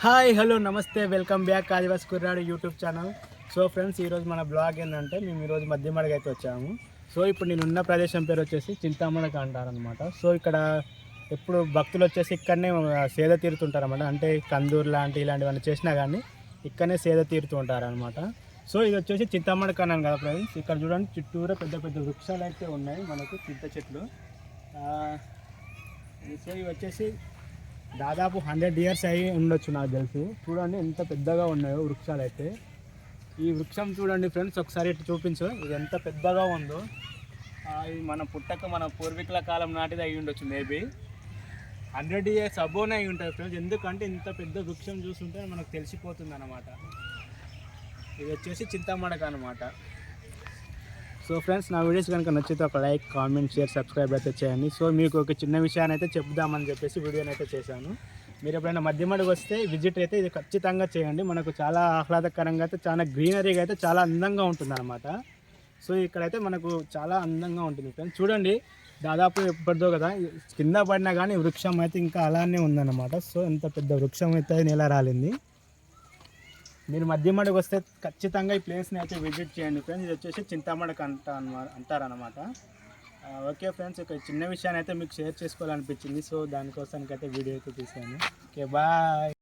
Hi hello నమస్తే welcome back ఆదివాసి కుర్రాడు YouTube channel. So friends, ఈరోజు మన బ్లాగ్ ఏంటంటే మేము ఈరోజు మధ్యమడగ అయితే వచ్చాము. సో ఇప్పుడు నేను ఉన్న ప్రదేశం పేరు వచ్చేసి చింతామడక అంటారనమాట. సో ఇక్కడ ఎప్పుడు భక్తులు వచ్చేసి ఇక్కడనే సేద తీరుతుంటారన్నమాట. అంటే కందూరు ఇలాంటివన్నీ చేసినా కానీ ఇక్కడనే సేద తీరుతూ ఉంటారనమాట. సో ఇది వచ్చేసి చింతామడక అన్నాను కదా ఫ్రెండ్స్. ఇక్కడ చూడండి, చుట్టూరా పెద్ద పెద్ద వృక్షాలు అయితే ఉన్నాయి మనకు, చింత చెట్లు. సో ఇవి వచ్చేసి దాదాపు 100 ఇయర్స్ అయి ఉండొచ్చు నాకు తెలిసి. చూడండి ఎంత పెద్దగా ఉన్నాయో వృక్షాలు అయితే. ఈ వృక్షం చూడండి ఫ్రెండ్స్, ఒకసారి ఇటు చూపించు, ఇది ఎంత పెద్దగా ఉందో. ఇది మన పూర్వీకుల కాలం నాటిది అయి ఉండొచ్చు. మేబీ 100 ఇయర్స్ అబోనే అయి ఉంటుంది ఫ్రెండ్స్. ఎందుకంటే ఇంత పెద్ద వృక్షం చూస్తుంటే మనకు తెలిసిపోతుంది అన్నమాట. ఇది వచ్చేసి చింతామడక అనమాట. సో ఫ్రెండ్స్, నా వీడియోస్ కనుక నచ్చితే ఒక లైక్, కామెంట్, షేర్, సబ్స్క్రైబ్ అయితే చేయండి. సో మీకు ఒక చిన్న విషయాన్ని అయితే చెప్దామని చెప్పేసి వీడియోని అయితే చేశాను. మీరు ఎప్పుడైనా మధ్యమడికి వస్తే విజిట్ అయితే ఇది ఖచ్చితంగా చేయండి. మనకు చాలా ఆహ్లాదకరంగా అయితే, చాలా గ్రీనరీగా అయితే చాలా అందంగా ఉంటుంది అనమాట. సో ఇక్కడైతే మనకు చాలా అందంగా ఉంటుంది ఫ్రెండ్స్. చూడండి, దాదాపు ఎప్పటిదో కదా కింద పడినా కానీ వృక్షం అయితే ఇంకా అలానే ఉందన్నమాట. సో ఎంత పెద్ద వృక్షం అయితే నేల రాలింది. మీరు మధ్యమడికి వస్తే ఖచ్చితంగా ఈ ప్లేస్ని అయితే విజిట్ చేయండి ఫ్రెండ్స్. ఇది వచ్చేసి చింతామడక అంటారనమాట. ఓకే ఫ్రెండ్స్, ఒక చిన్న విషయాన్ని అయితే మీకు షేర్ చేసుకోవాలనిపించింది. సో దానికోసానికి అయితే వీడియో అయితే తీసాను. Okay, bye.